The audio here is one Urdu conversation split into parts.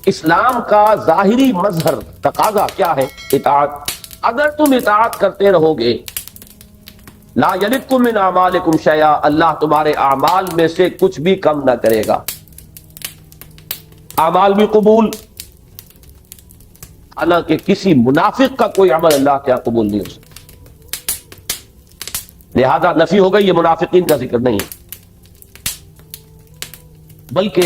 اسلام کا ظاہری مظہر تقاضا کیا ہے؟ اطاعت. اگر تم اطاعت کرتے رہو گے لا یلدکم من اعمالکم شیئا، اللہ تمہارے اعمال میں سے کچھ بھی کم نہ کرے گا. اعمال بھی قبول، حالانکہ کسی منافق کا کوئی عمل اللہ کیا قبول نہیں ہو سکتا. لہذا نفی ہو گئی، یہ منافقین کا ذکر نہیں ہے، بلکہ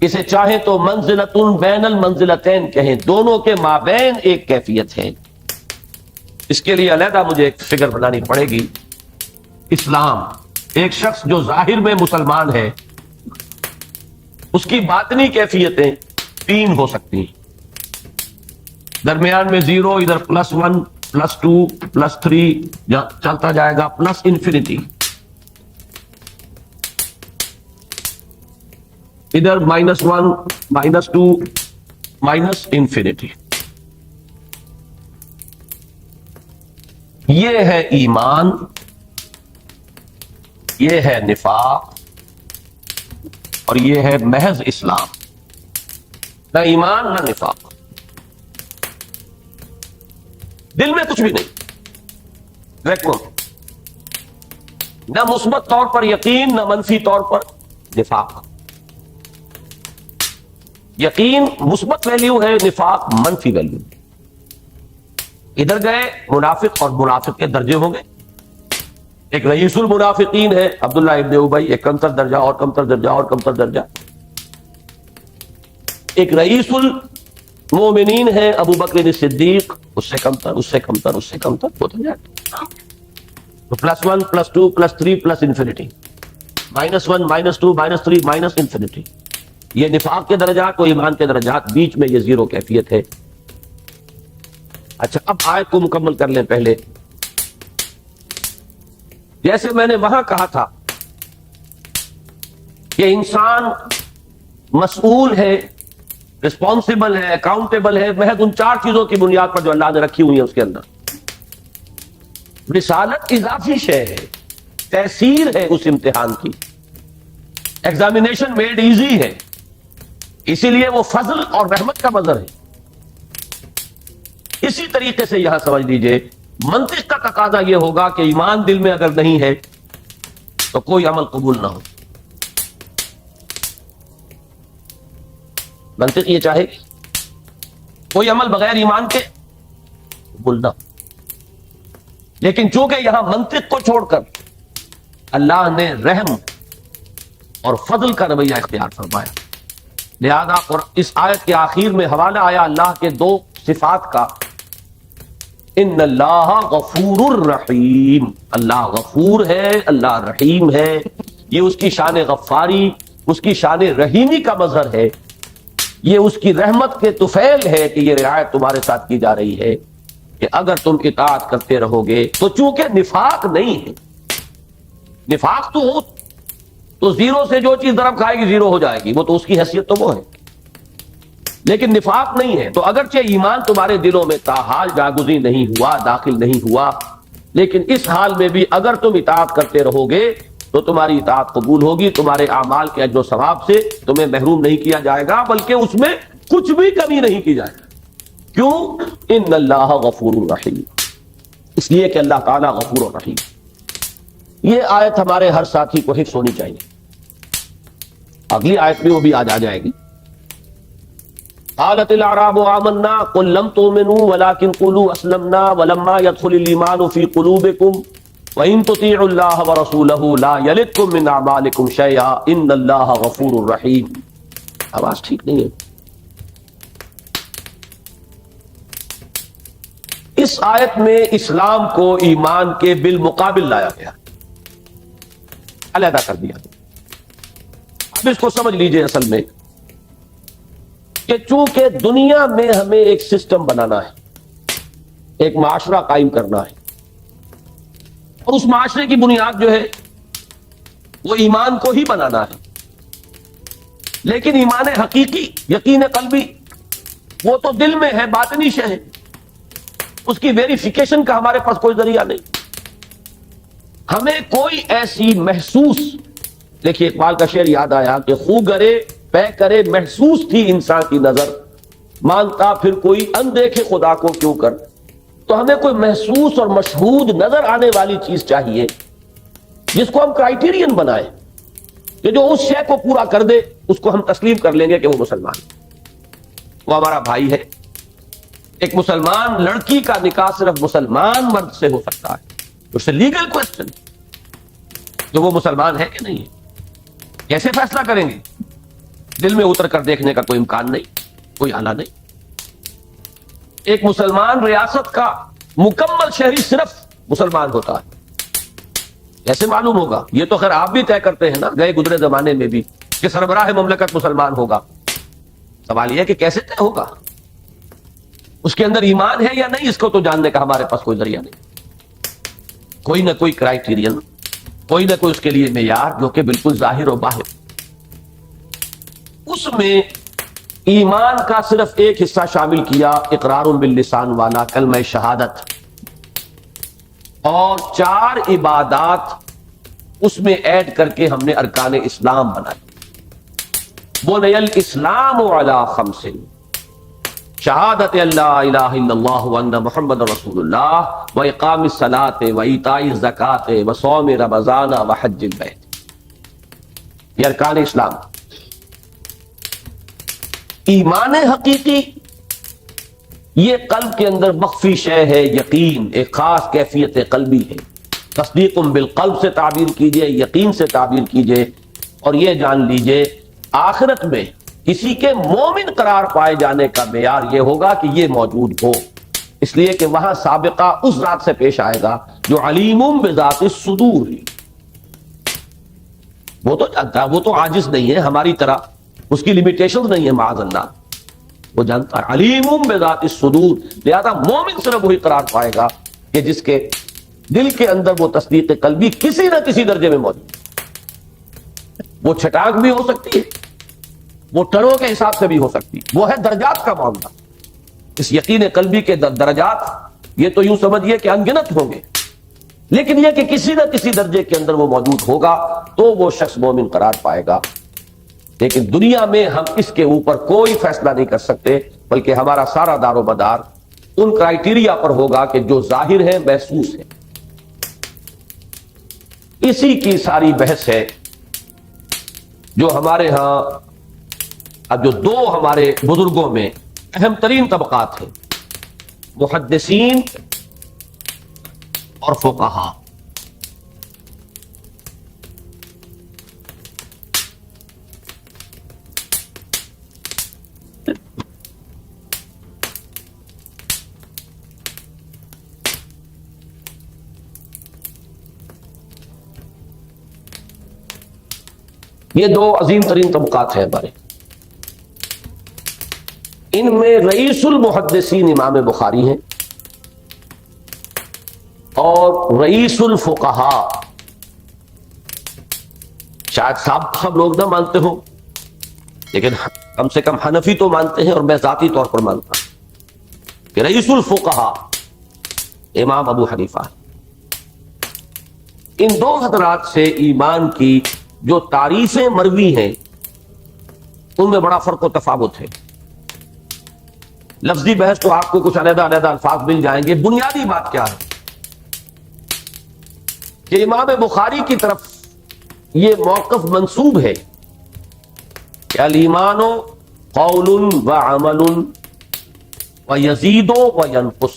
اسے چاہیں تو منزلتن بین المنزلتین کہیں، دونوں کے مابین ایک کیفیت ہے. اس کے لیے علیحدہ مجھے ایک فگر بنانی پڑے گی. اسلام، ایک شخص جو ظاہر میں مسلمان ہے، اس کی باطنی کیفیتیں تین ہو سکتی ہیں. درمیان میں زیرو، ادھر +1 +2 +3 چلتا جائے گا پلس انفینٹی. ادھر -1 -2 -انفینٹی. یہ ہے ایمان، یہ ہے نفاق، اور یہ ہے محض اسلام. نہ ایمان نہ نفاق، دل میں کچھ بھی نہیں، ویکوم. نہ مثبت طور پر یقین، نہ منفی طور پر نفاق. یقین مثبت ویلیو ہے، نفاق منفی ویلیو. ادھر گئے منافق، اور منافق کے درجے ہوں گے. ایک رئیس المنافقین ہے عبداللہ ابن ابی، ایک کمتر درجہ اور کمتر درجہ اور کمتر درجہ. ایک رئیس المؤمنین ہے ابو بکر صدیق، اس سے کمتر، اس سے کمتر، اس سے کمتر ہوتا جائے. تو +1 +2 +3 +انفینٹی، -1 -2 -3 -انفینٹی. یہ نفاق کے درجات و ایمان کے درجات، بیچ میں یہ زیرو کیفیت ہے. اچھا، اب آیت کو مکمل کر لیں. پہلے جیسے میں نے وہاں کہا تھا کہ انسان مسئول ہے، رسپانسبل ہے، اکاؤنٹیبل ہے، محض ان 4 چیزوں کی بنیاد پر جو اللہ نے رکھی ہوئی ہیں اس کے اندر. رسالت اضافی شے ہے، تیسیر ہے اس امتحان کی. ایگزامینیشن میڈ ایزی ہے، اسی لیے وہ فضل اور رحمت کا مظہر ہے. اسی طریقے سے یہاں سمجھ لیجئے، منطق کا تقاضا یہ ہوگا کہ ایمان دل میں اگر نہیں ہے تو کوئی عمل قبول نہ ہو. منطق یہ چاہے گی کوئی عمل بغیر ایمان کے قبول نہ ہو. لیکن چونکہ یہاں منطق کو چھوڑ کر اللہ نے رحم اور فضل کا رویہ اختیار فرمایا، لہذا اس آیت کے آخر میں حوالہ آیا اللہ کے 2 صفات کا. ان اللہ غفور الرحیم، اللہ غفور ہے، اللہ رحیم ہے. یہ اس کی شان غفاری، اس کی شان رحیمی کا مظہر ہے. یہ اس کی رحمت کے طفیل ہے کہ یہ رعایت تمہارے ساتھ کی جا رہی ہے کہ اگر تم اطاعت کرتے رہو گے تو چونکہ نفاق نہیں ہے. نفاق تو ہو تو زیرو سے جو چیز ضرب کھائے گی زیرو ہو جائے گی، وہ تو اس کی حیثیت تو وہ ہے. لیکن نفاق نہیں ہے، تو اگرچہ ایمان تمہارے دلوں میں تاحال جاگزی نہیں ہوا، داخل نہیں ہوا، لیکن اس حال میں بھی اگر تم اطاعت کرتے رہو گے تو تمہاری اطاعت قبول ہوگی. تمہارے اعمال کے اجر و ثواب سے تمہیں محروم نہیں کیا جائے گا، بلکہ اس میں کچھ بھی کمی نہیں کی جائے گی. کیوں؟ ان اللہ غفور الرحیم، اس لیے کہ اللہ تعالیٰ غفور الرحیم. یہ آیت ہمارے ہر ساتھی کو حفظ ہونی چاہیے. اگلی آیت میں وہ بھی آ جائے گی. قالت الاعراب آمنا قل لم تؤمنوا ولكن قولوا اسلمنا ولما يدخل الايمان في قلوبكم وان تطيعوا الله ورسوله لا يلدكم من اعمالكم شيئا ان الله غفور رحيم. آواز ٹھیک نہیں ہے. اس آیت میں اسلام کو ایمان کے بالمقابل لایا گیا، علیحدہ کر دیا. اب اس کو سمجھ لیجئے اصل میں کہ چونکہ دنیا میں ہمیں ایک سسٹم بنانا ہے، ایک معاشرہ قائم کرنا ہے، اور اس معاشرے کی بنیاد جو ہے وہ ایمان کو ہی بنانا ہے. لیکن ایمان حقیقی، یقین قلبی، وہ تو دل میں ہے، باطنی شے ہے. اس کی ویریفیکیشن کا ہمارے پاس کوئی ذریعہ نہیں. ہمیں کوئی ایسی محسوس، دیکھیے اقبال کا شعر یاد آیا کہ خو گرے پے کرے محسوس تھی انسان کی نظر، مانتا پھر کوئی اندیکھے خدا کو کیوں کر۔ تو ہمیں کوئی محسوس اور مشہود نظر آنے والی چیز چاہیے جس کو ہم کرائیٹیرین بنائیں کہ جو اس شے کو پورا کر دے اس کو ہم تسلیم کر لیں گے کہ وہ مسلمان ہے، وہ ہمارا بھائی ہے۔ ایک مسلمان لڑکی کا نکاح صرف مسلمان مرد سے ہو سکتا ہے، اس سے لیگل کوسچن جو وہ مسلمان ہے کہ نہیں ہے، کیسے فیصلہ کریں گے؟ دل میں اتر کر دیکھنے کا کوئی امکان نہیں، کوئی آلہ نہیں۔ ایک مسلمان ریاست کا مکمل شہری صرف مسلمان ہوتا ہے، کیسے معلوم ہوگا؟ یہ تو خیر آپ بھی طے کرتے ہیں نا گئے گزرے زمانے میں بھی کہ سربراہ مملکت مسلمان ہوگا۔ سوال یہ ہے کہ کیسے طے ہوگا؟ اس کے اندر ایمان ہے یا نہیں، اس کو تو جاننے کا ہمارے پاس کوئی ذریعہ نہیں۔ کوئی نہ کوئی کرائیٹیرین، کوئی نہ کوئی اس کے لیے معیار جو کہ بالکل ظاہر و باہر۔ اس میں ایمان کا صرف ایک حصہ شامل کیا، اقرار باللسان والا کلمہ شہادت، اور 4 عبادات اس میں ایڈ کر کے ہم نے ارکان اسلام بنائے۔ بنی الاسلام علی 5، شہادت اللہ الہ الا اللہ وان محمد رسول اللہ، واقام الصلاۃ وایتاء الزکاۃ وصوم رمضان وحج البیت، یہ ارکان اسلام۔ ایمان حقیقی یہ قلب کے اندر مخفی شے ہے، یقین ایک خاص کیفیت قلبی ہے۔ تصدیق بالقلب سے تعبیر کیجئے، یقین سے تعبیر کیجئے، اور یہ جان لیجئے آخرت میں کسی کے مومن قرار پائے جانے کا معیار یہ ہوگا کہ یہ موجود ہو، اس لیے کہ وہاں سابقہ اس ذات سے پیش آئے گا جو علیم بذات الصدور ہے۔ وہ تو جانتا ہے، وہ تو عاجز نہیں ہے ہماری طرح، اس کی لیمیٹیشن نہیں ہے معاذ اللہ، وہ جانتا ہے علیم بذات الصدور۔ لہذا مومن صرف وہی قرار پائے گا کہ جس کے دل کے اندر وہ تصدیق قلبی کسی نہ کسی درجے میں موجود ہے۔ وہ چھٹانک بھی ہو سکتی ہے، وہ ٹروں کے حساب سے بھی ہو سکتی ہے، وہ ہے درجات کا معاملہ۔ اس یقین قلبی کے درجات یہ تو یوں سمجھیے کہ انگنت ہوں گے، لیکن یہ کہ کسی نہ کسی درجے کے اندر وہ موجود ہوگا تو وہ شخص مومن قرار پائے گا۔ لیکن دنیا میں ہم اس کے اوپر کوئی فیصلہ نہیں کر سکتے، بلکہ ہمارا سارا دار و مدار ان کرائیٹیریا پر ہوگا کہ جو ظاہر ہے، محسوس ہے۔ اسی کی ساری بحث ہے جو ہمارے ہاں اب جو 2 ہمارے بزرگوں میں اہم ترین طبقات ہیں، محدثین اور فقہا۔ یہ 2 عظیم ترین طبقات ہیں ہمارے۔ ان میں رئیس المحدثین امام بخاری ہیں، اور رئیس الفقہاء شاید سب لوگ نہ مانتے ہوں، لیکن کم سے کم حنفی تو مانتے ہیں، اور میں ذاتی طور پر مانتا ہوں کہ رئیس الفقہاء امام ابو حنیفہ۔ ان 2 حضرات سے ایمان کی جو تعریفیں مروی ہیں ان میں بڑا فرق و تفاوت ہے۔ لفظی بحث تو آپ کو کچھ علیحدہ الفاظ مل جائیں گے۔ بنیادی بات کیا ہے کہ امام بخاری کی طرف یہ موقف منسوب ہے کہ الایمان قول و عمل و یزید و ینقص،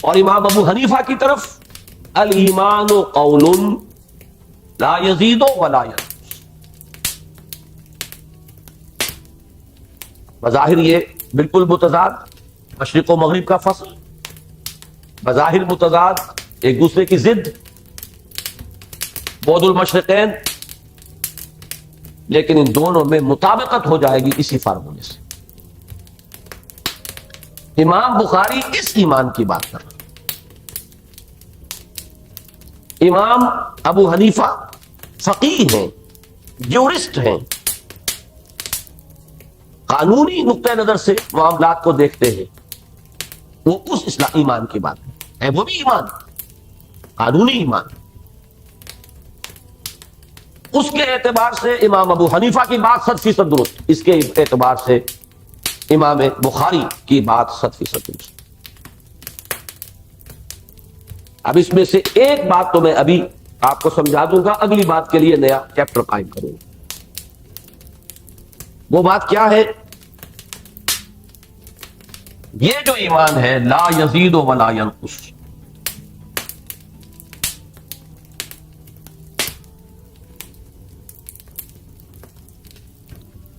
اور امام ابو حنیفہ کی طرف الایمان قول لا یزید ولا ینقص۔ بظاہر یہ بالکل متضاد، مشرق و مغرب کا فصل، بظاہر متضاد، ایک دوسرے کی ضد، بعد المشرقین، لیکن ان دونوں میں مطابقت ہو جائے گی اسی فارمولے سے۔ امام بخاری اس ایمان کی بات کر رہے ہیں، امام ابو حنیفہ فقیہ ہیں، جورسٹ ہیں، قانونی نقطہ نظر سے معاملات کو دیکھتے ہیں۔ وہ اس اسلام ایمان کی بات ہے، وہ بھی ایمان، قانونی ایمان۔ اس کے اعتبار سے امام ابو حنیفہ کی بات 100% درست، اس کے اعتبار سے امام بخاری کی بات 100% درست۔ اب اس میں سے ایک بات تو میں ابھی آپ کو سمجھا دوں گا، اگلی بات کے لیے نیا چیپٹر قائم کروں گا۔ وہ بات کیا ہے؟ یہ جو ایمان ہے لا یزید ولا ینقص،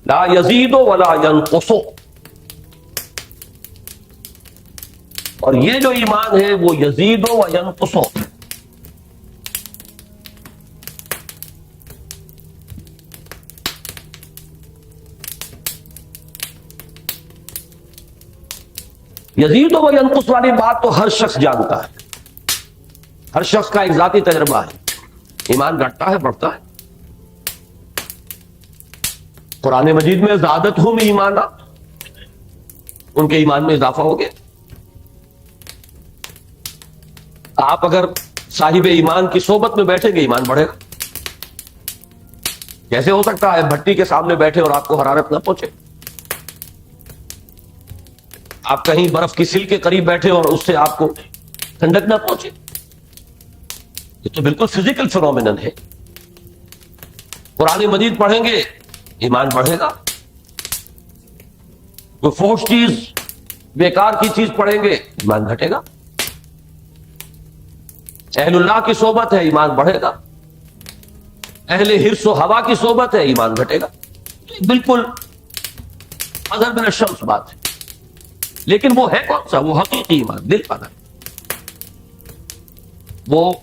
لا یزید ولا ینقص، اور یہ جو ایمان ہے وہ یزید و ینقص، یزید و ینقص والی بات تو ہر شخص جانتا ہے، ہر شخص کا ایک ذاتی تجربہ ہے، ایمان گھٹتا ہے بڑھتا ہے۔ قرآن مجید میں زادتہم ایمانا، ان کے ایمان میں اضافہ ہو گیا۔ آپ اگر صاحب ایمان کی صحبت میں بیٹھیں گے ایمان بڑھے گا۔ کیسے ہو سکتا ہے بھٹی کے سامنے بیٹھے اور آپ کو حرارت نہ پہنچے؟ آپ کہیں برف کی سل کے قریب بیٹھے اور اس سے آپ کو ٹھنڈک نہ پہنچے؟ یہ تو بالکل فزیکل فینومینن ہے۔ قرآن مجید پڑھیں گے ایمان بڑھے گا، کوئی فحش چیز بیکار کی چیز پڑھیں گے ایمان گھٹے گا، اہل اللہ کی صحبت ہے ایمان بڑھے گا، اہل حرص و ہوا کی صحبت ہے ایمان گھٹے گا۔ بالکل اگر من الشمس بات ہے، لیکن وہ ہے کون سا؟ وہ حقیقی ایمان، دل پانا، وہ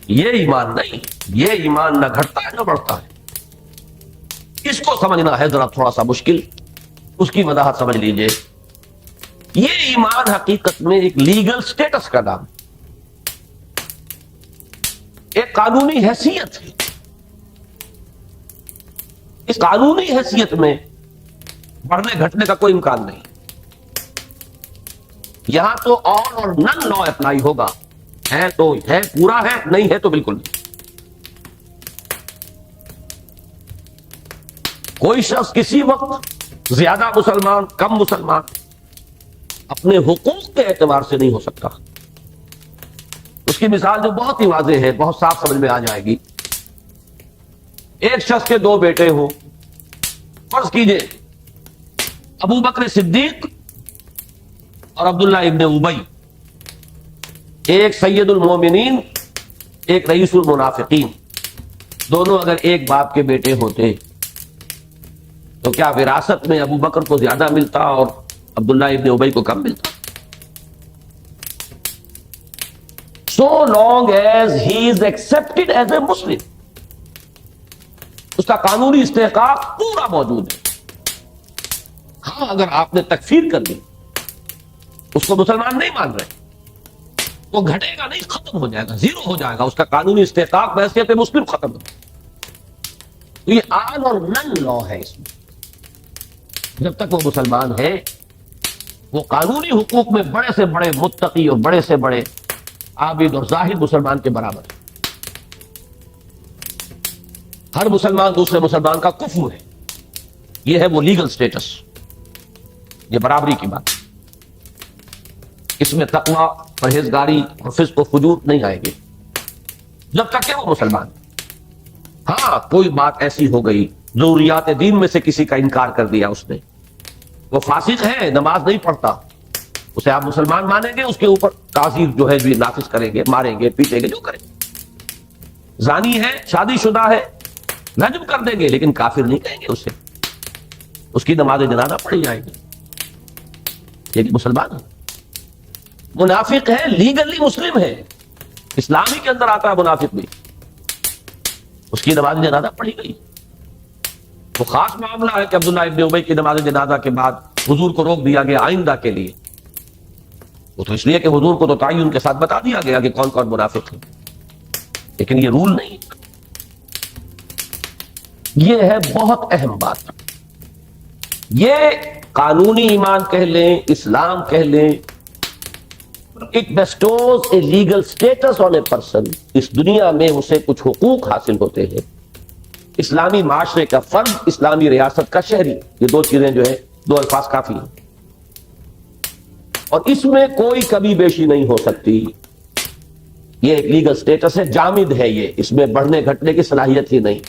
یہ ایمان نہیں، یہ ایمان نہ گھٹتا ہے نہ بڑھتا ہے۔ اس کو سمجھنا ہے ذرا تھوڑا سا مشکل، اس کی وضاحت سمجھ لیجئے۔ یہ ایمان حقیقت میں ایک لیگل سٹیٹس کا نام، ایک قانونی حیثیت ہے۔ اس قانونی حیثیت میں بڑھنے گھٹنے کا کوئی امکان نہیں۔ یہاں تو آل اور نن لا اپلائی ہوگا، ہے تو ہے پورا ہے، نہیں ہے تو بالکل نہیں۔ کوئی شخص کسی وقت زیادہ مسلمان کم مسلمان اپنے حقوق کے اعتبار سے نہیں ہو سکتا۔ اس کی مثال جو بہت ہی واضح ہے، بہت صاف سمجھ میں آ جائے گی۔ ایک شخص کے دو بیٹے ہوں، فرض کیجئے ابو بکر صدیق اور عبداللہ ابن ابی، ایک سید المومنین ایک رئیس المنافقین، دونوں اگر ایک باپ کے بیٹے ہوتے تو کیا وراثت میں ابو بکر کو زیادہ ملتا اور عبداللہ ابن ابی کو کم ملتا؟ So long as he is accepted as a Muslim، اس کا قانونی استحقاق پورا موجود ہے۔ ہاں اگر آپ نے تکفیر کر دی، اس کو مسلمان نہیں مان رہے، وہ گھٹے گا نہیں، ختم ہو جائے گا، زیرو ہو جائے گا، اس کا قانونی استحقاق بحیثیت مسلم ختم ہو جائے گا۔ تو یہ آل اور نن لا ہے اس میں۔ جب تک وہ مسلمان ہے، وہ قانونی حقوق میں بڑے سے بڑے متقی اور بڑے سے بڑے عابد اور زاہد مسلمان کے برابر ہے۔ ہر مسلمان دوسرے مسلمان کا کفو ہے، یہ ہے وہ لیگل سٹیٹس، یہ برابری کی بات۔ اس میں تقوی، پرہیزگاری اور فسق و فجور نہیں آئے گے جب تک کہ وہ مسلمان۔ ہاں کوئی بات ایسی ہو گئی، ضروریات دین میں سے کسی کا انکار کر دیا اس نے، وہ فاسق ہے، نماز نہیں پڑھتا، اسے آپ مسلمان مانیں گے، اس کے اوپر تعزیر جو ہے جو نافذ کریں گے، ماریں گے، پیٹیں گے، جو کریں گے۔ زانی ہے، شادی شدہ ہے، رجم کر دیں گے، لیکن کافر نہیں کہیں گے اسے، اس کی نماز جنازہ پڑھی جائے گی، لیکن مسلمان ہے۔ منافق ہے، لیگلی مسلم ہے، اسلام ہی کے اندر آتا ہے منافق بھی، اس کی نماز جنازہ پڑھی گئی۔ وہ خاص معاملہ ہے کہ عبداللہ ابن ابی کی نماز جنازہ کے بعد حضور کو روک دیا گیا آئندہ کے لیے، وہ تو اس لیے کہ حضور کو تو تعین کے ساتھ بتا دیا گیا کہ کون کون منافق ہے، لیکن یہ رول نہیں۔ یہ ہے بہت اہم بات۔ یہ قانونی ایمان کہہ لیں، اسلام کہہ لیں، it bestows a legal status on a person، اس دنیا میں اسے کچھ حقوق حاصل ہوتے ہیں اسلامی معاشرے کا فرد، اسلامی ریاست کا شہری، یہ دو چیزیں جو ہے، دو الفاظ کافی ہیں، اور اس میں کوئی کمی بیشی نہیں ہو سکتی. یہ ایک لیگل سٹیٹس ہے، جامد ہے، یہ اس میں بڑھنے گھٹنے کی صلاحیت ہی نہیں.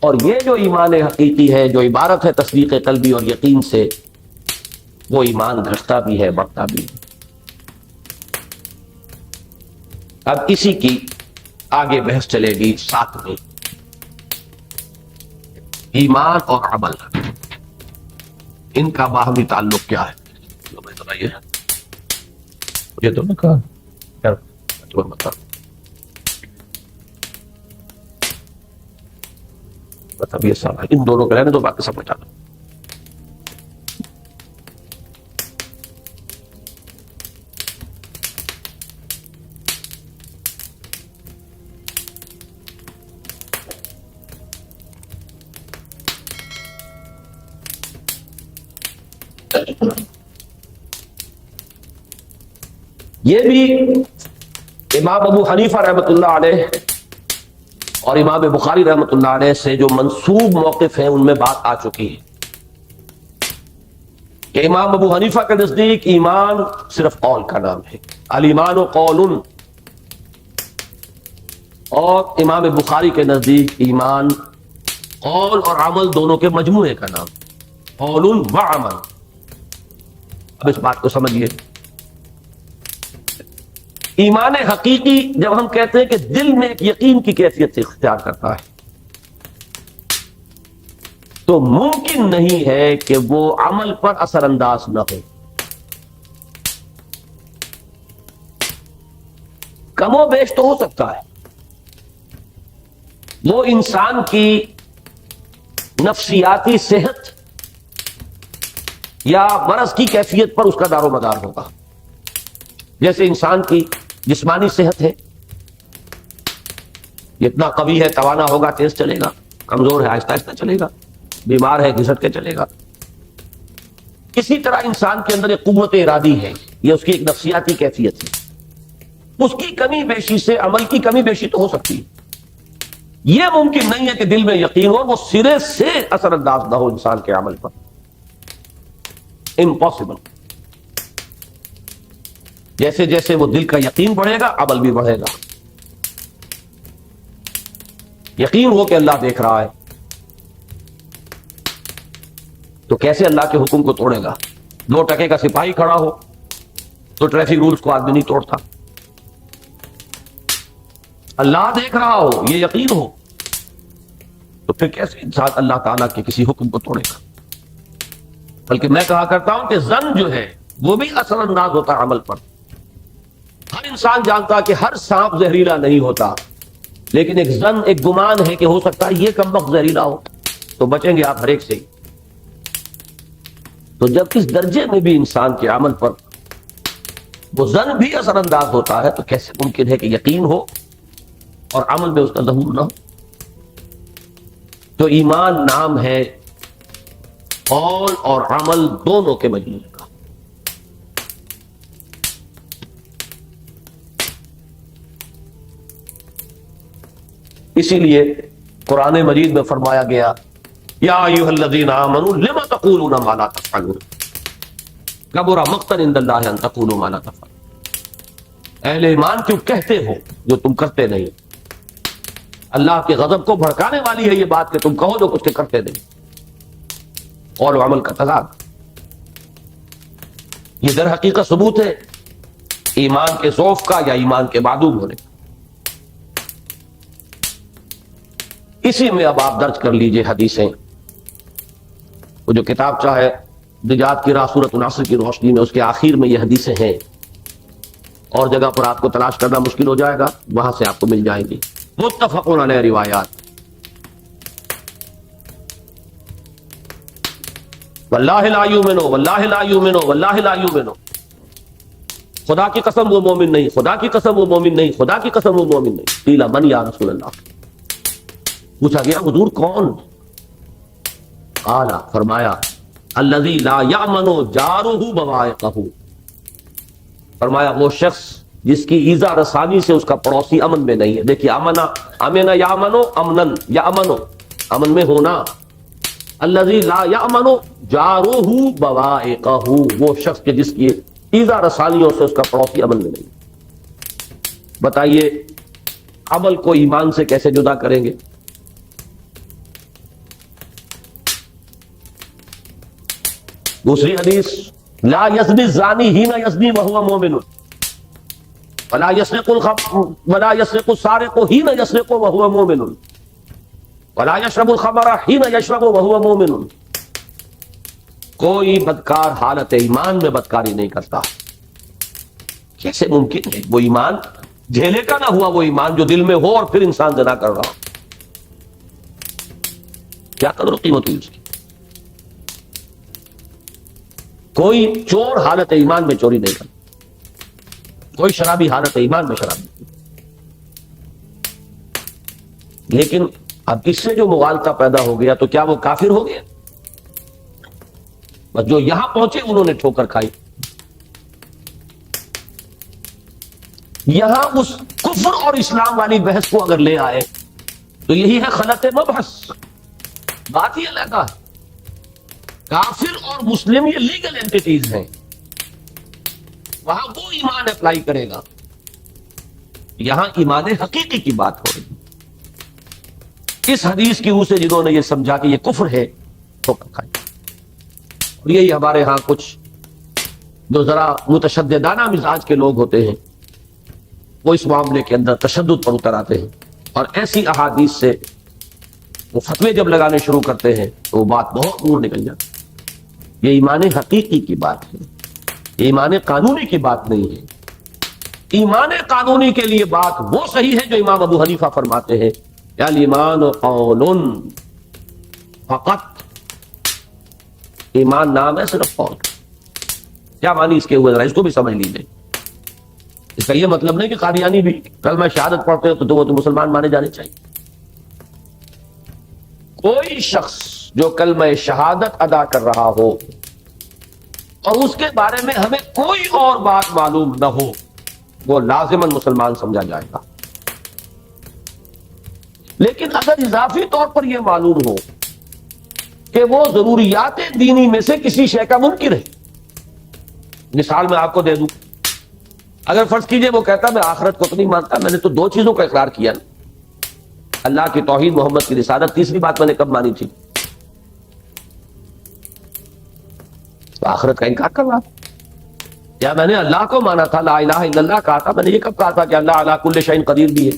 اور یہ جو ایمان حقیقی ہے، جو عبارت ہے تصدیق قلبی اور یقین سے، وہ ایمان گھٹتا بھی ہے، بڑھتا بھی ہے. اب اسی کی آگے بحث چلے گی ساتھ میں، ایمان اور عمل، ان کا باہمی تعلق کیا ہے. یہ تو نے کہا مطلب یہ سب ان دونوں کے رہنے دو، باقی سب بتا دو. یہ بھی امام ابو حنیفہ رحمۃ اللہ علیہ اور امام بخاری رحمۃ اللہ علیہ سے جو منسوب موقف ہیں ان میں بات آ چکی ہے کہ امام ابو حنیفہ کے نزدیک ایمان صرف قول کا نام ہے، الایمان قول، اور امام بخاری کے نزدیک ایمان قول اور عمل دونوں کے مجموعے کا نام، قول و عمل. اب اس بات کو سمجھیے، ایمان حقیقی جب ہم کہتے ہیں کہ دل میں ایک یقین کی کیفیت سے اختیار کرتا ہے، تو ممکن نہیں ہے کہ وہ عمل پر اثر انداز نہ ہو. کم و بیش تو ہو سکتا ہے، وہ انسان کی نفسیاتی صحت یا مرض کی کیفیت پر اس کا دار و مدار ہوگا. جیسے انسان کی جسمانی صحت ہے، جتنا قوی ہے توانا ہوگا تیز چلے گا، کمزور ہے آہستہ آہستہ چلے گا، بیمار ہے گھسٹ کے چلے گا. اسی طرح انسان کے اندر ایک قوت ارادی ہے، یہ اس کی ایک نفسیاتی کیفیت ہے. اس کی کمی بیشی سے عمل کی کمی بیشی تو ہو سکتی ہے. یہ ممکن نہیں ہے کہ دل میں یقین ہو، وہ سرے سے اثر انداز نہ ہو انسان کے عمل پر. امپاسبل. جیسے جیسے وہ دل کا یقین بڑھے گا عمل بھی بڑھے گا. یقین ہو کہ اللہ دیکھ رہا ہے تو کیسے اللہ کے حکم کو توڑے گا؟ 2 ٹکے کا سپاہی کھڑا ہو تو ٹریفک رولز کو آدمی نہیں توڑتا. اللہ دیکھ رہا ہو، یہ یقین ہو، تو پھر کیسے انسان اللہ تعالیٰ کے کسی حکم کو توڑے گا؟ بلکہ میں کہا کرتا ہوں کہ ظن جو ہے وہ بھی اثر انداز ہوتا ہے عمل پر. ہر انسان جانتا کہ ہر سانپ زہریلا نہیں ہوتا، لیکن ایک ظن، ایک گمان ہے کہ ہو سکتا ہے یہ کمبخت زہریلا ہو، تو بچیں گے آپ ہر ایک سے. تو جب اس درجے میں بھی انسان کے عمل پر وہ ظن بھی اثر انداز ہوتا ہے، تو کیسے ممکن ہے کہ یقین ہو اور عمل میں اس کا ظہور نہ ہو؟ تو ایمان نام ہے قول اور عمل دونوں کے مجموعے کا. اسی لیے قرآن مجید میں فرمایا گیا، یا ایھا الذین آمنوا لم تقولون ما لا تفعلون کبر مقتا عند اللہ ان تقولوا ما لا تفعلون. اہل ایمان کیوں کہتے ہو جو تم کرتے نہیں؟ اللہ کے غضب کو بھڑکانے والی ہے یہ بات کہ تم کہو جو کچھ کے کرتے نہیں. قول و عمل کا تضاد، یہ در حقیقت ثبوت ہے ایمان کے ضعف کا یا ایمان کے معدوم ہونے کا. اسی میں اب آپ درج کر لیجئے حدیثیں. وہ جو کتاب چاہے نجات کی راہ سورۃ العصر کی روشنی میں، اس کے آخر میں یہ حدیثیں ہیں، اور جگہ پر آپ کو تلاش کرنا مشکل ہو جائے گا، وہاں سے آپ کو مل جائیں گی. متفق علیہ روایات. واللہ لا یؤمنو، واللہ لا یؤمنو، واللہ لا یؤمنو. خدا کی قسم وہ مومن نہیں، خدا کی قسم وہ مومن نہیں، خدا کی قسم وہ مومن نہیں. قیل من یا رسول اللہ، پوچھا گیا حضور کون؟ قال، فرمایا الذی لا یأمن جارہ بوائقہ، فرمایا وہ شخص جس کی ایذا رسانی سے اس کا پڑوسی امن میں نہیں ہے. دیکھیے امنا یامنو امنن یا امنو امن میں ہونا. الذی لا یامنو جارہ بوائقہ، وہ شخص کے جس کی ایذا رسانیوں سے اس کا پڑوسی امن میں نہیں. بتائیے عمل کو ایمان سے کیسے جدا کریں گے؟ دوسری حدیث لا یزنی الزانی حین یزنی وہو مومن ولا یسرق السارق حین یسرق وہو مومن ولا یشرب الخمر حین یشرب وہو مومن. کوئی بدکار حالت ایمان میں بدکاری نہیں کرتا. کیسے ممکن ہے؟ وہ ایمان جھیلے کا نہ ہوا، وہ ایمان جو دل میں ہو اور پھر انسان زنا کر رہا ہو. کیا قدر و قیمت ہوئی اس کی. کوئی چور حالت ایمان میں چوری نہیں کرتا، کوئی شرابی حالت ایمان میں شراب نہیں. لیکن اب اس سے جو مغالطہ پیدا ہو گیا تو کیا وہ کافر ہو گیا؟ بس جو یہاں پہنچے انہوں نے ٹھوکر کھائی. یہاں اس کفر اور اسلام والی بحث کو اگر لے آئے تو یہی ہے خلط مبحث. بات ہی الگ ہے. کافر اور مسلم یہ لیگل اینٹیٹیز ہیں، وہاں وہ ایمان اپلائی کرے گا. یہاں ایمان حقیقی کی بات ہو رہی. اس حدیث کی روح سے جنہوں نے یہ سمجھا کہ یہ کفر ہے تو کھائے. اور یہی ہمارے ہاں کچھ جو ذرا متشددانہ مزاج کے لوگ ہوتے ہیں وہ اس معاملے کے اندر تشدد پر اتر آتے ہیں اور ایسی احادیث سے وہ فتوے جب لگانے شروع کرتے ہیں تو وہ بات بہت دور نکل جاتی ہے. یہ ایمان حقیقی کی بات ہے، یہ ایمان قانونی کی بات نہیں ہے. ایمان قانونی کے لیے بات وہ صحیح ہے جو امام ابو حنیفہ فرماتے ہیں یا الایمان قول فقط. ایمان نام ہے صرف قول. کیا معنی اس کے ہوئے ذرا اس کو بھی سمجھ لیجیے. اس کا یہ مطلب نہیں کہ قادیانی بھی کلمہ شہادت پڑھتے ہو تو وہ تو مسلمان مانے جانے چاہیے. کوئی شخص جو کلمہ شہادت ادا کر رہا ہو اور اس کے بارے میں ہمیں کوئی اور بات معلوم نہ ہو وہ لازماً مسلمان سمجھا جائے گا. لیکن اگر اضافی طور پر یہ معلوم ہو کہ وہ ضروریات دینی میں سے کسی شے کا منکر ہے. مثال میں آپ کو دے دوں، اگر فرض کیجئے وہ کہتا میں آخرت کو تو نہیں مانتا، میں نے تو دو چیزوں کا اقرار کیا نا، اللہ کی توحید، محمد کی رسالت، تیسری بات میں نے کب مانی تھی؟ تو آخرت کا انکار کر رہا تھا. یا میں نے اللہ کو مانا تھا، لا الہ الا اللہ کہا تھا، میں نے یہ کب کہا تھا کہ اللہ علی کل شیء قدیر بھی ہے؟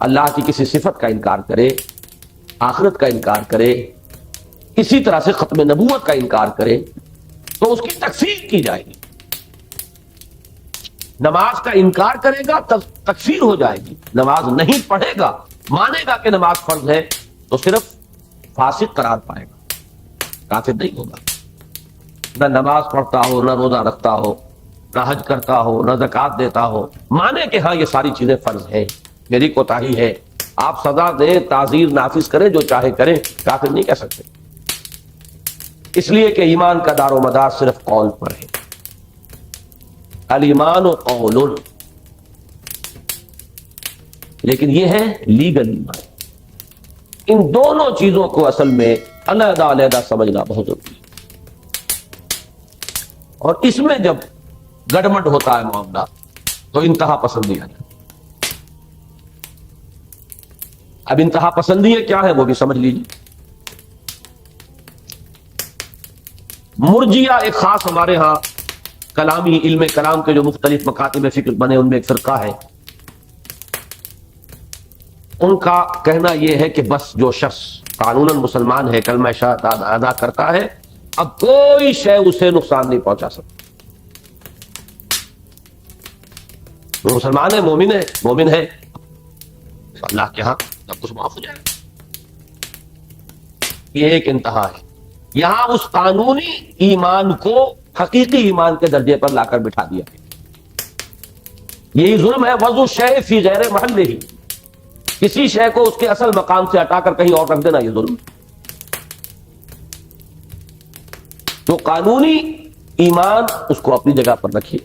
اللہ کی کسی صفت کا انکار کرے، آخرت کا انکار کرے، اسی طرح سے ختم نبوت کا انکار کرے تو اس کی تکفیر کی جائے گی. نماز کا انکار کرے گا تکفیر ہو جائے گی. نماز نہیں پڑھے گا، مانے گا کہ نماز فرض ہے تو صرف فاسق قرار پائے گا، کافر نہیں ہوگا. نہ نماز پڑھتا ہو، نہ روزہ رکھتا ہو، نہ حج کرتا ہو، نہ زکوٰۃ دیتا ہو، مانے کہ ہاں یہ ساری چیزیں فرض ہیں، میری کوتاہی ہے، آپ سزا دیں، تعزیر نافذ کریں، جو چاہے کریں، کافر نہیں کہہ سکتے. اس لیے کہ ایمان کا دار و مدار صرف قول پر ہے. الایمان قول، لیکن یہ ہے لیگل ایمان. ان دونوں چیزوں کو اصل میں علیحدہ علیحدہ سمجھنا بہت ضروری ہے. اور اس میں جب گڑبڑ ہوتا ہے معاملہ تو انتہا پسندی آ جاتی. اب انتہا پسندی کیا ہے وہ بھی سمجھ لیجیے. مرجیہ ایک خاص ہمارے ہاں کلامی علم کلام کے جو مختلف مکاتب فکر بنے ان میں ایک فرقہ ہے. ان کا کہنا یہ ہے کہ بس جو شخص قانوناً مسلمان ہے، کلمہ شہادت ادا کرتا ہے، اب کوئی شے اسے نقصان نہیں پہنچا سکتی. وہ مسلمان ہے، مومن ہے، اللہ کے ہاں سب کچھ معاف ہو جائے گا. یہ ایک انتہا ہے. یہاں اس قانونی ایمان کو حقیقی ایمان کے درجے پر لا کر بٹھا دیا. یہی ظلم ہے. وضع الشیء فی غیر محلہ، کسی شے کو اس کے اصل مقام سے ہٹا کر کہیں اور رکھ دینا، یہ ظلم. تو قانونی ایمان اس کو اپنی جگہ پر رکھیے،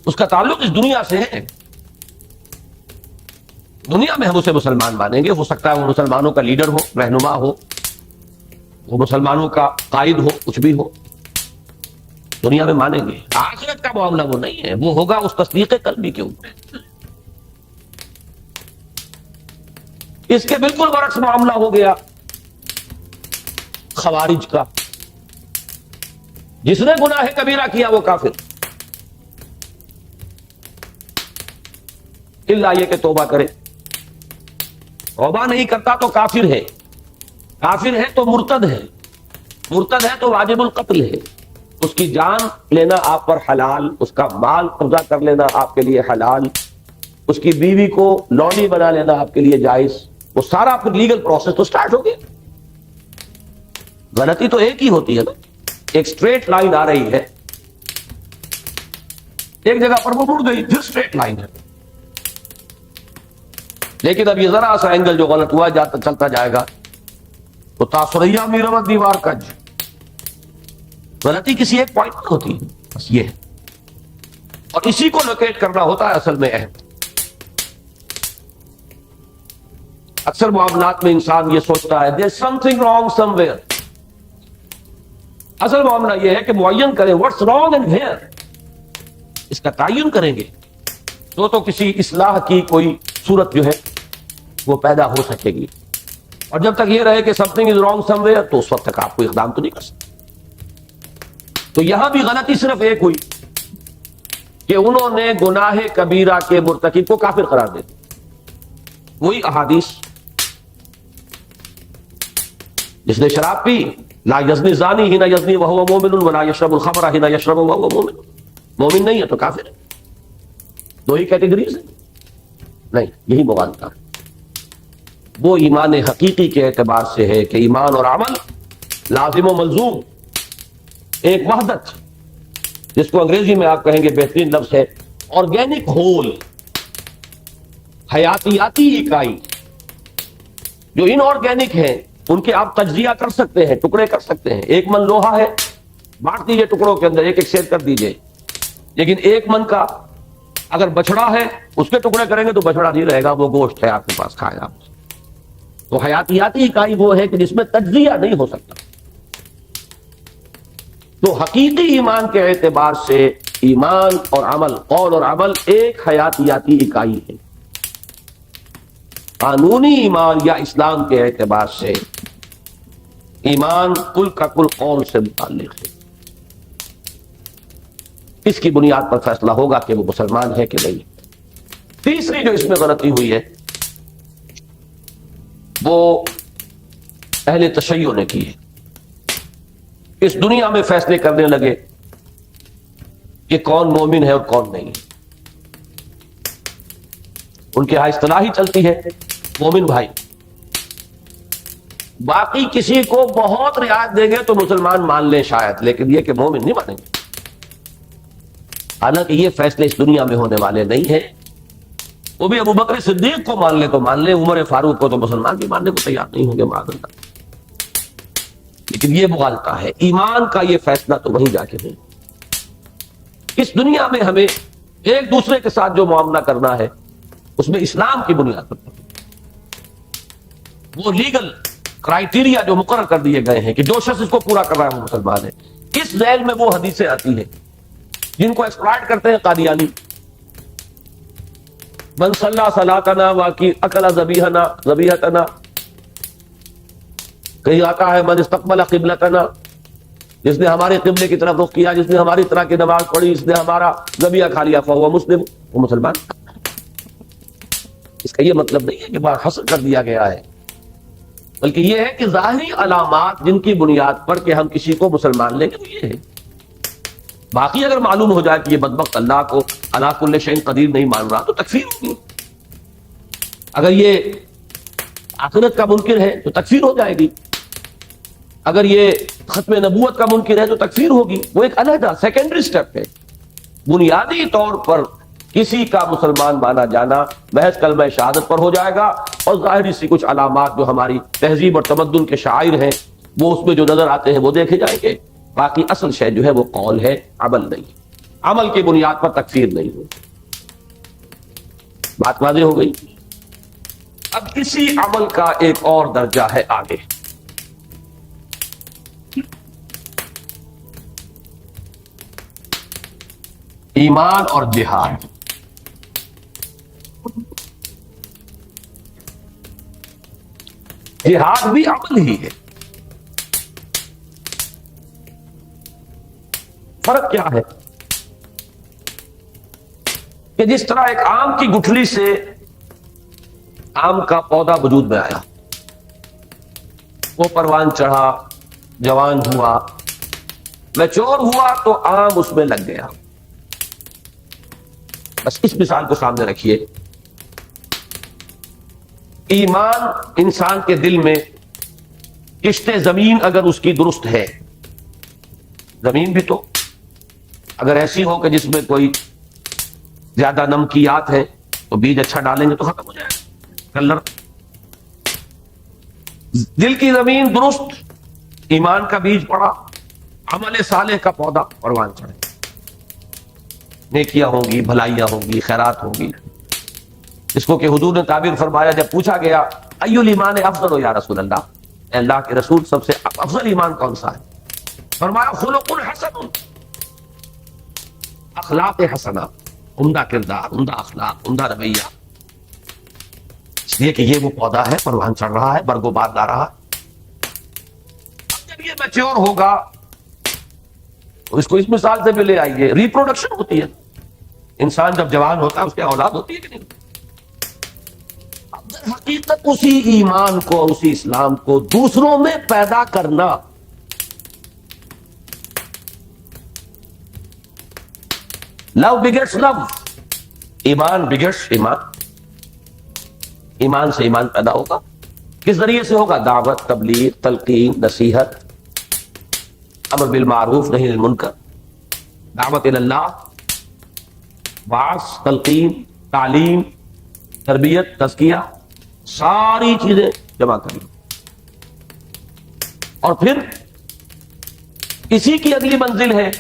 اس کا تعلق اس دنیا سے ہے. دنیا میں ہم اسے مسلمان مانیں گے. ہو سکتا ہے وہ مسلمانوں کا لیڈر ہو, رہنما ہو, وہ مسلمانوں کا قائد ہو, کچھ بھی ہو, دنیا میں مانیں گے. آخرت کا معاملہ وہ نہیں ہے, وہ ہوگا اس تصدیق قلبی کے اوپر. اس کے بالکل برعکس معاملہ ہو گیا خوارج کا. جس نے گناہ کبیرہ کیا وہ کافر, الا یہ کہ توبہ کرے. توبہ نہیں کرتا تو کافر ہے, کافر ہے تو مرتد ہے, مرتد ہے تو واجب القتل ہے. اس کی جان لینا آپ پر حلال, اس کا مال قبضہ کر لینا آپ کے لیے حلال, اس کی بیوی کو لونڈی بنا لینا آپ کے لیے جائز. وہ سارا پھر لیگل پروسیس تو سٹارٹ ہو گیا. غلطی تو ایک ہی ہوتی ہے نا, ایک سٹریٹ لائن آ رہی ہے, ایک جگہ پر وہ مڑ گئی, پھر سٹریٹ لائن ہے. لیکن اب یہ ذرا سا اینگل جو غلط ہوا جاتا چلتا جائے گا تو تاثریہ میرا دیوار کج. غلطی کسی ایک پوائنٹ پر ہوتی ہے, بس یہ ہے, اور اسی کو لوکیٹ کرنا ہوتا ہے اصل میں اہم. اکثر معاملات میں انسان یہ سوچتا ہے there's something wrong somewhere. اصل معاملہ یہ ہے کہ معین کریں what's wrong and where. اس کا تعین کریں گے تو کسی اصلاح کی کوئی صورت جو ہے وہ پیدا ہو سکے گی. اور جب تک یہ رہے کہ something is wrong somewhere تو اس وقت تک آپ کوئی اقدام تو نہیں کر سکتے. تو یہاں بھی غلطی صرف ایک ہوئی کہ انہوں نے گناہ کبیرہ کے مرتکب کو کافر قرار دے دیا. وہی احادیث, جس نے شراب پی لا یزنی زانی ہی نہ یزنی وہو مومن ولا یشرب الخمر ہی نہ یشرب وہو مومن. مومن نہیں ہے تو کافر ہے. دو ہی کیٹیگریز ہیں. نہیں, یہی مغالطہ ہے. وہ ایمان حقیقی کے اعتبار سے ہے کہ ایمان اور عمل لازم و ملزوم, ایک وحدت, جس کو انگریزی میں آپ کہیں گے بہترین لفظ ہے آرگینک ہول, حیاتیاتی اکائی. جو ان آرگینک ہیں ان کے آپ تجزیہ کر سکتے ہیں, ٹکڑے کر سکتے ہیں. ایک من لوہا ہے, بانٹ دیجئے ٹکڑوں کے اندر, ایک ایک شیئر کر دیجئے. لیکن ایک من کا اگر بچڑا ہے اس کے ٹکڑے کریں گے تو بچڑا نہیں رہے گا, وہ گوشت ہے آپ کے پاس, کھائے آپ. تو حیاتیاتی اکائی وہ ہے کہ جس میں تجزیہ نہیں ہو سکتا. تو حقیقی ایمان کے اعتبار سے ایمان اور عمل, قول اور عمل ایک حیاتیاتی اکائی ہے. قانونی ایمان یا اسلام کے اعتبار سے ایمان کل کا کل قول سے متعلق ہے. اس کی بنیاد پر فیصلہ ہوگا کہ وہ مسلمان ہے کہ نہیں. تیسری جو اس میں غلطی ہوئی ہے وہ اہل تشیع نے کی ہے. اس دنیا میں فیصلے کرنے لگے کہ کون مومن ہے اور کون نہیں. ان کے ہاں اصطلاح ہی چلتی ہے مومن بھائی. باقی کسی کو بہت رعایت دیں گے تو مسلمان مان لیں شاید, لیکن یہ کہ مومن نہیں مانیں گے. حالانکہ یہ فیصلے اس دنیا میں ہونے والے نہیں ہیں. وہ بھی ابو بکر صدیق کو مان لے تو مان لے, عمر فاروق کو تو مسلمان بھی ماننے کو تیار نہیں ہوں گے معاذ اللہ. لیکن یہ مغالطہ ہے. ایمان کا یہ فیصلہ تو وہیں جا کے نہیں. اس دنیا میں ہمیں ایک دوسرے کے ساتھ جو معاملہ کرنا ہے اس میں اسلام کی بنیاد پر وہ لیگل کرائیٹیریا جو مقرر کر دیے گئے ہیں کہ جو شخص اس کو پورا کر رہا ہے وہ مسلمان ہے. اس ذیل میں وہ حدیثیں آتی ہیں جن کو ایکسپلائٹ کرتے ہیں قادیانی. من صلی صلاتنا واقی اکل ذبیحنا ذبیحتنا, کہیں آتا ہے من استقبل قبلتنا, جس نے ہمارے قبلے کی طرف رخ کیا, جس نے ہماری طرح کی نماز پڑھی, جس نے ہمارا ذبیحہ کھا لیا فہو مسلم, وہ مسلمان. اس کا یہ مطلب نہیں ہے کہ بات حسن کر دیا گیا ہے, بلکہ یہ ہے کہ ظاہری علامات جن کی بنیاد پر کہ ہم کسی کو مسلمان لیں گے وہ یہ ہے. باقی اگر معلوم ہو جائے کہ یہ بدبخت اللہ کو علی کل شیء قدیر نہیں مان رہا تو تکفیر ہوگی. اگر یہ آخرت کا منکر ہے تو تکفیر ہو جائے گی. اگر یہ ختم نبوت کا منکر ہے تو تکفیر ہوگی. وہ ایک علیحدہ سیکنڈری سٹیپ ہے. بنیادی طور پر کسی کا مسلمان مانا جانا محض کلمہ شہادت پر ہو جائے گا, اور ظاہری سی کچھ علامات جو ہماری تہذیب اور تمدن کے شاعر ہیں وہ اس میں جو نظر آتے ہیں وہ دیکھے جائیں گے. باقی اصل شے جو ہے وہ قول ہے, عمل نہیں. عمل کی بنیاد پر تکفیر نہیں ہو. بات واضح ہو گئی. اب اسی عمل کا ایک اور درجہ ہے آگے. ایمان اور جہاد. جہاد بھی عمل ہی ہے. فرق کیا ہے کہ جس طرح ایک آم کی گٹھلی سے آم کا پودا وجود میں آیا, وہ پروان چڑھا, جوان ہوا, میچور ہوا تو آم اس میں لگ گیا. بس اس مثال کو سامنے رکھیے. ایمان انسان کے دل میں کشت زمین اگر اس کی درست ہے, زمین بھی تو اگر ایسی ہو کہ جس میں کوئی زیادہ نمکیات ہے تو بیج اچھا ڈالیں گے تو ختم ہو جائے گا کلر. دل کی زمین درست, ایمان کا بیج پڑا, عمل صالح کا پودا پروان چڑھے, نیکیاں ہوں گی, بھلائیاں ہوں گی, خیرات ہوں گی. اس کو کہ حضور نے تعبیر فرمایا جب پوچھا گیا ای الایمان افضل ہو یا رسول اللہ, اے اللہ کے رسول سب سے افضل ایمان کون سا ہے؟ فرمایا خلق حسن, اخلاق حسنہ, عمدہ کردار, عمدہ اخلاق, عمدہ رویہ. اس لیے کہ یہ وہ پودا ہے, پروان چڑھ رہا ہے, برگ و بار لا رہا ہے. اب جب یہ میچور ہوگا تو اس کو اس مثال سے بھی لے آئیے. ریپروڈکشن ہوتی ہے, انسان جب جوان ہوتا ہے اس کی اولاد ہوتی ہے کہ نہیں؟ اب حقیقت اسی ایمان کو, اسی اسلام کو دوسروں میں پیدا کرنا. لو بگیٹس لو, ایمان بگیٹس ایمان. ایمان سے ایمان پیدا ہوگا. کس ذریعے سے ہوگا؟ دعوت, تبلیغ, تلقین, نصیحت, امر بالمعروف نہی عن المنکر, دعوت اللہ, وعظ, تلقین, تعلیم, تربیت, تزکیہ, ساری چیزیں جمع کریں. اور پھر اسی کی اگلی منزل ہے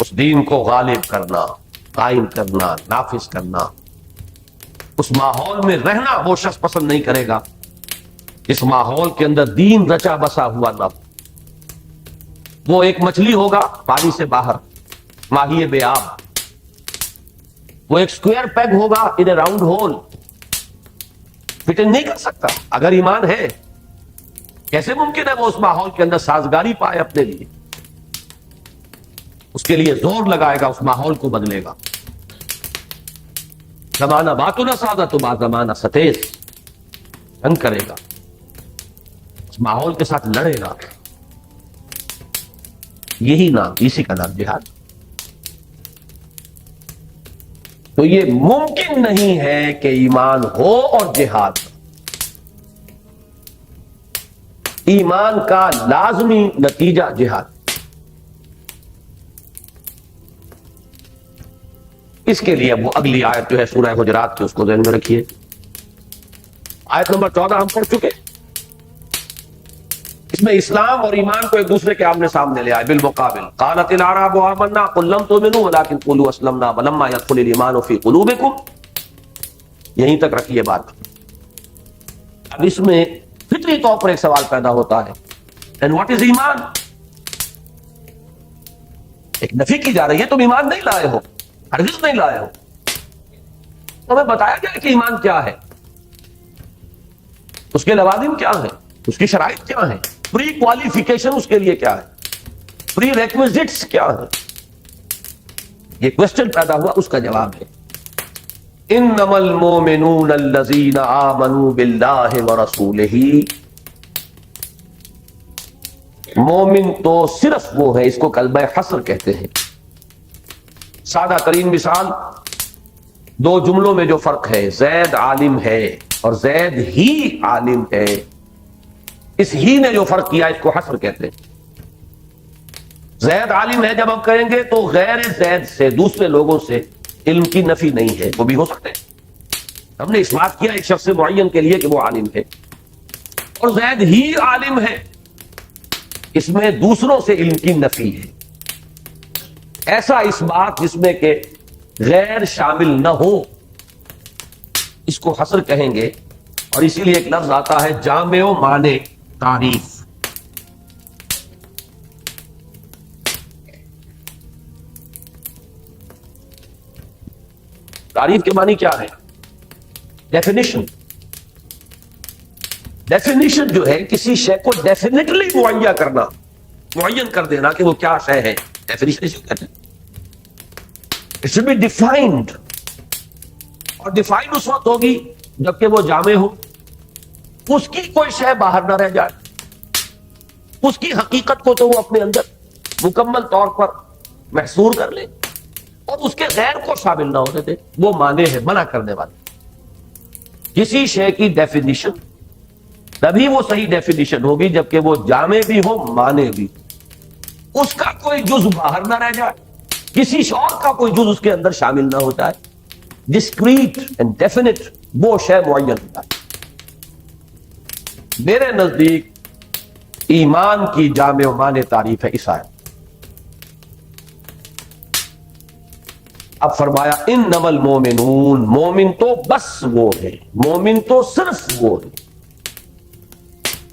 اس دین کو غالب کرنا, قائم کرنا, نافذ کرنا. اس ماحول میں رہنا وہ شخص پسند نہیں کرے گا اس ماحول کے اندر دین رچا بسا ہوا نہ. وہ ایک مچھلی ہوگا پانی سے باہر, ماہی بے آب. وہ ایک سکوئر پیگ ہوگا ان اے راؤنڈ ہول, فٹنگ نہیں کر سکتا. اگر ایمان ہے کیسے ممکن ہے وہ اس ماحول کے اندر سازگاری پائے اپنے لیے؟ اس کے لیے زور لگائے گا, اس ماحول کو بدلے گا. زمانہ باتو نہ سادہ تو بات زمانہ ستیز, جنگ کرے گا, اس ماحول کے ساتھ لڑے گا. یہی نام, اسی کا نام جہاد. تو یہ ممکن نہیں ہے کہ ایمان ہو اور جہاد. ایمان کا لازمی نتیجہ جہاد. اس کے لیے وہ اگلی آیت جو ہے سورہ حجرات کی, اس کو ذہن میں رکھیے. آیت نمبر 14 ہم پڑھ چکے. اس میں اسلام اور ایمان کو ایک دوسرے کے آمنے سامنے لے آئے بالمقابل. قالت الاعراب آمنا قل لم تؤمنوا ولكن قولوا اسلمنا ولما يدخل الايمان في قلوبكم. یہیں تک رکھیے بات. اب اس میں فطری طور پر ایک سوال پیدا ہوتا ہے, اینڈ واٹ از ایمان؟ ایک نفی کی جا رہی ہے, تم ایمان نہیں لائے ہو, ہرگز نہیں لائے ہو. تمہیں بتایا گیا کہ ایمان کیا ہے, اس کے لوازم کیا ہیں, اس کی شرائط کیا ہیں, پری کوالیفیکیشن اس کے لیے کیا ہے, پری ریکویزٹس کیا ہیں. یہ کوشچن پیدا ہوا, اس کا جواب ہے انما المؤمنون الذین آمنوا باللہ ورسولہ. مومن تو صرف وہ ہے, اس کو کلمہ حصر کہتے ہیں. سادہ ترین مثال, دو جملوں میں جو فرق ہے, زید عالم ہے اور زید ہی عالم ہے. اس ہی نے جو فرق کیا اس کو حصر کہتے ہیں. زید عالم ہے جب ہم کہیں گے تو غیر زید سے, دوسرے لوگوں سے علم کی نفی نہیں ہے, وہ بھی ہو سکتے ہیں. ہم نے اس بات کیا ایک شخص معین کے لیے کہ وہ عالم ہے, اور زید ہی عالم ہے, اس میں دوسروں سے علم کی نفی ہے. ایسا اس بات جس میں کہ غیر شامل نہ ہو، اس کو حصر کہیں گے. اور اسی لیے ایک لفظ آتا ہے جامع و معنی تعریف. تعریف کے معنی کیا ہے؟ ڈیفینیشن. ڈیفینیشن جو ہے کسی شے کو ڈیفینیٹلی معین کرنا، معین کر دینا کہ وہ کیا شے ہے. ڈیفینیشن اسے کہتے ہیں. It should be defined. اور ڈیفائنڈ اس وقت ہوگی جبکہ وہ جامع ہو، اس کی کوئی شے باہر نہ رہ جائے، اس کی حقیقت کو تو وہ اپنے اندر مکمل طور پر محصور کر لے اور اس کے غیر کو شامل نہ ہونے دے. وہ معنی ہے، منع کرنے والے. کسی شے کی ڈیفینیشن تبھی وہ صحیح ڈیفینیشن ہوگی جبکہ وہ جامع بھی ہو، معنی بھی، اس کا کوئی جز باہر نہ رہ جائے، کسی اور کا کوئی جز اس کے اندر شامل نہ ہو جائے. ڈسکریٹ اینڈ ڈیفینٹ وہ شے معین ہوتا ہے. میرے نزدیک ایمان کی جامع و معنی تعریف ہے اس آیت. اب فرمایا انما المومنون، مومن تو بس وہ ہے، مومن تو صرف وہ ہے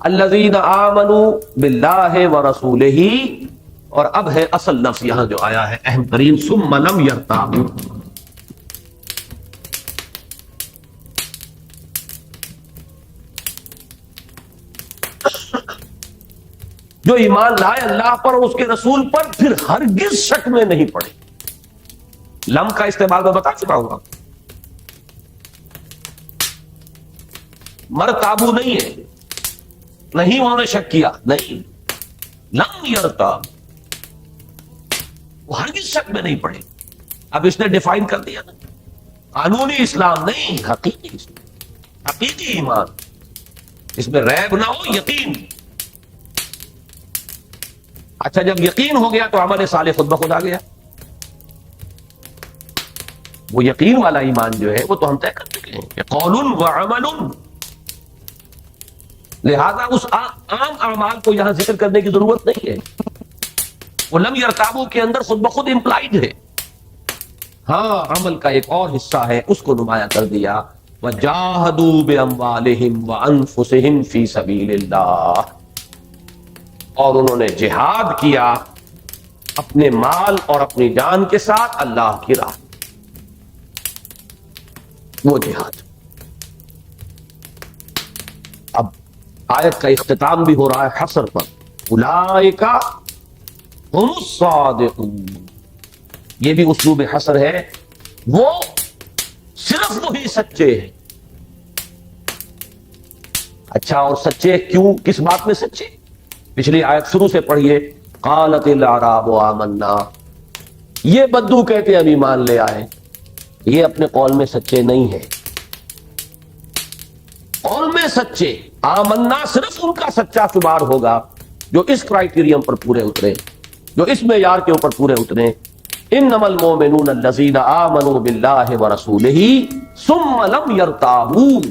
الذین آمنوا باللہ ورسولہ. اور اب ہے اصل لفظ یہاں جو آیا ہے اہم ترین، ثم لم یرتابوا. جو ایمان لائے اللہ پر اور اس کے رسول پر پھر ہرگز شک میں نہیں پڑے. لم کا استعمال میں بتا چکا ہوں. مرتابو نہیں ہے، نہیں انہوں نے شک کیا، نہیں. لم یرتاب، وہ ہرگز شک میں نہیں پڑے. اب اس نے ڈیفائن کر دیا نا، قانونی اسلام نہیں، حقیقی اسلام، حقیقی ایمان، اس میں ریب نہ ہو، یقین. اچھا جب یقین ہو گیا تو عمل صالح خود بخود آ گیا. وہ یقین والا ایمان جو ہے وہ تو ہم طے کر چکے ہیں کہ قول و عمل. لہذا اس عام اعمال کو یہاں ذکر کرنے کی ضرورت نہیں ہے. وہ لم یرتابو کے اندر خود بخود امپلائڈ ہے. ہاں عمل کا ایک اور حصہ ہے، اس کو نمایاں کر دیا. وجاہدوا باموالہم وانفسہم فی سبیل اللہ. اور انہوں نے جہاد کیا اپنے مال اور اپنی جان کے ساتھ اللہ کی راہ. وہ جہاد. اب آیت کا اختتام بھی ہو رہا ہے حصر پر. اولئک ہم الصادقون. یہ بھی اسلوب حصر ہے، وہ صرف وہی سچے ہیں. اچھا اور سچے کیوں، کس بات میں سچے؟ پچھلی آیت شروع سے پڑھیے. قالت الاعراب آمنا. یہ بدو کہتے ہم ایمان لے آئے، یہ اپنے قول میں سچے نہیں ہیں. قول میں سچے، آمنا صرف ان کا سچا شمار ہوگا جو اس کرائیٹیریم پر پورے اترے، جو اس معیار کے اوپر پورے اترے. انما المؤمنون الذین آمنوا باللہ ورسولہ ثم لم یرتابوا.